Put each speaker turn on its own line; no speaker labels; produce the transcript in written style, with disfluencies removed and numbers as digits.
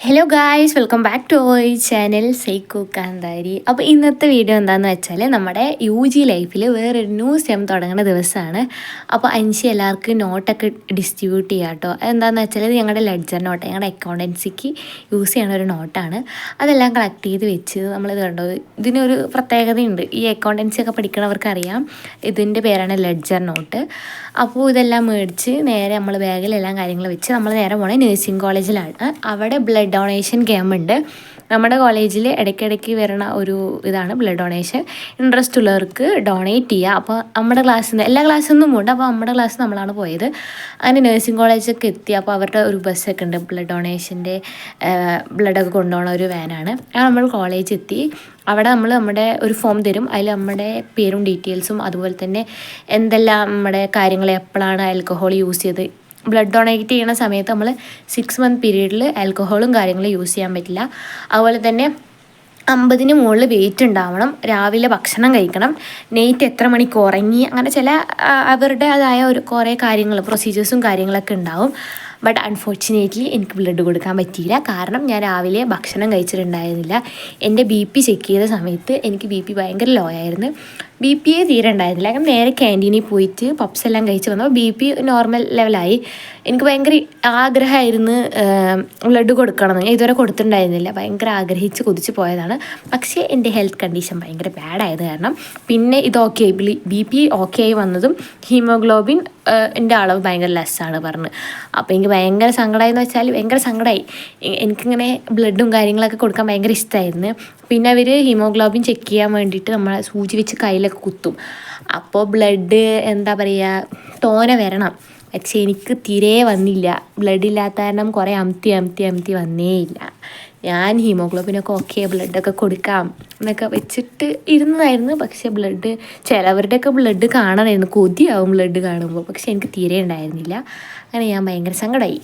Hello guys, welcome back to our channel psycho Kanthari. അപ്പോൾ ഇന്നത്തെ video എന്താണെന്ന് വെച്ചാൽ നമ്മുടെ UG ലൈഫിൽ വേറൊരു ന്യൂ സെം തുടങ്ങുന്ന ദിവസമാണ്. അപ്പോൾ അൻഷി എല്ലാവർക്കും നോട്ടൊക്കെ ഡിസ്ട്രിബ്യൂട്ട് ചെയ്യുക കേട്ടോ. എന്താണെന്ന് വെച്ചാൽ ഇത് ഞങ്ങളുടെ ലെഡ്ജർ നോട്ട്, ഞങ്ങളുടെ അക്കൗണ്ടൻസിക്ക് യൂസ് ചെയ്യുന്ന ഒരു നോട്ടാണ്. അതെല്ലാം കളക്ട് ചെയ്ത് വെച്ച് നമ്മളിത് കണ്ടോ, ഇതിനൊരു പ്രത്യേകതയുണ്ട്. ഈ അക്കൗണ്ടൻസി ഒക്കെ പഠിക്കുന്നവർക്കറിയാം, ഇതിൻ്റെ പേരാണ് ലെഡ്ജർ നോട്ട്. അപ്പോൾ ഇതെല്ലാം മേടിച്ച് നേരെ നമ്മൾ ബാഗിലെല്ലാം കാര്യങ്ങൾ വെച്ച് നമ്മൾ നേരെ പോണേ നഴ്സിംഗ് കോളേജിലാണ്. അവിടെ ബ്ലഡ് ഡൊണേഷൻ ക്യാമ്പ് ഉണ്ട്. നമ്മുടെ കോളേജിൽ ഇടയ്ക്കിടയ്ക്ക് വരുന്ന ഒരു ഇതാണ് ബ്ലഡ് ഡൊണേഷൻ. ഇൻട്രസ്റ്റ് ഉള്ളവർക്ക് ഡൊണേറ്റ് ചെയ്യുക. അപ്പോൾ നമ്മുടെ ക്ലാസ്സിൽ നിന്ന് എല്ലാ ക്ലാസ്സിൽ നിന്നും ഉണ്ട്. അപ്പോൾ നമ്മുടെ ക്ലാസ്സിൽ നമ്മളാണ് പോയത്. അങ്ങനെ നഴ്സിംഗ് കോളേജൊക്കെ എത്തി. അപ്പോൾ അവരുടെ ഒരു ബസ്സൊക്കെ ഉണ്ട്, ബ്ലഡ് ഡൊണേഷൻ്റെ ബ്ലഡൊക്കെ കൊണ്ടുപോകുന്ന ഒരു വാനാണ്. അങ്ങനെ നമ്മൾ കോളേജ് എത്തി. അവിടെ നമ്മുടെ ഒരു ഫോം തരും. അതിൽ നമ്മുടെ പേരും ഡീറ്റെയിൽസും അതുപോലെ തന്നെ എന്തെല്ലാം നമ്മുടെ കാര്യങ്ങൾ, എപ്പോഴാണ് ആൽക്കഹോൾ യൂസ് ചെയ്ത്. ബ്ലഡ് ഡൊണേറ്റ് ചെയ്യുന്ന സമയത്ത് നമ്മൾ 6 മന്ത് പീരീഡിൽ ആൽക്കഹോളും കാര്യങ്ങളും യൂസ് ചെയ്യാൻ പറ്റില്ല. അതുപോലെ തന്നെ 50 മുകളിൽ വെയിറ്റ് ഉണ്ടാവണം, രാവിലെ ഭക്ഷണം കഴിക്കണം, നൈറ്റ് എത്ര മണിക്ക് ഉറങ്ങി, അങ്ങനെ ചില അവരുടേതായ ഒരു കുറേ കാര്യങ്ങൾ, പ്രൊസീജിയേഴ്സും കാര്യങ്ങളൊക്കെ ഉണ്ടാവും. ബട്ട് അൺഫോർച്ചുനേറ്റ്ലി എനിക്ക് ബ്ലഡ് കൊടുക്കാൻ പറ്റിയില്ല. കാരണം ഞാൻ രാവിലെ ഭക്ഷണം കഴിച്ചിട്ടുണ്ടായിരുന്നില്ല. എൻ്റെ BP ചെക്ക് ചെയ്ത സമയത്ത് എനിക്ക് BP ഭയങ്കര ലോ ആയിരുന്നു. BP തീരെ ഉണ്ടായിരുന്നില്ല. ഞാൻ നേരെ ക്യാൻറ്റീനിൽ പോയിട്ട് പപ്സ് എല്ലാം കഴിച്ച് വന്നപ്പോൾ BP നോർമൽ ലെവലായി. എനിക്ക് ഭയങ്കര ആഗ്രഹമായിരുന്നു ബ്ലഡ് കൊടുക്കണമെന്ന്. ഞാൻ ഇതുവരെ കൊടുത്തിട്ടുണ്ടായിരുന്നില്ല. ഭയങ്കര ആഗ്രഹിച്ച് കൊതിച്ച് പോയതാണ്. പക്ഷേ എൻ്റെ ഹെൽത്ത് കണ്ടീഷൻ ഭയങ്കര ബാഡായത് കാരണം പിന്നെ ഇത് ഓക്കെ ആയി, BP ഓക്കെ ആയി വന്നതും ഹീമോഗ്ലോബിൻ എൻ്റെ അളവ് ഭയങ്കര ലെസ്സാണ് പറഞ്ഞ്. അപ്പോൾ എനിക്ക് ഭയങ്കര സങ്കടമായെന്ന് വെച്ചാൽ ഭയങ്കര സങ്കടമായി. എനിക്കിങ്ങനെ ബ്ലഡും കാര്യങ്ങളൊക്കെ കൊടുക്കാൻ ഭയങ്കര ഇഷ്ടമായിരുന്നു. പിന്നെ അവർ ഹീമോഗ്ലോബിൻ ചെക്ക് ചെയ്യാൻ വേണ്ടിയിട്ട് നമ്മളെ സൂചി വെച്ച് കയ്യിലൊക്കെ കുത്തും. അപ്പോൾ ബ്ലഡ് എന്താ പറയുക, തോന വരണം. പക്ഷേ എനിക്ക് തീരെ വന്നില്ല. ബ്ലഡ് ഇല്ലാത്ത കാരണം കുറേ അമത്തി വന്നേയില്ല. ഞാൻ ഹീമോഗ്ലോബിനൊക്കെ ഓക്കെ, ബ്ലഡൊക്കെ കൊടുക്കാം എന്നൊക്കെ വെച്ചിട്ട് ഇരുന്നതായിരുന്നു. പക്ഷേ ബ്ലഡ് ചിലവരുടെയൊക്കെ ബ്ലഡ് കാണണമായിരുന്നു, കൊതിയാവും ബ്ലഡ് കാണുമ്പോൾ. പക്ഷേ എനിക്ക് തീരെ ഉണ്ടായിരുന്നില്ല. അങ്ങനെ ഞാൻ ഭയങ്കര സങ്കടമായി.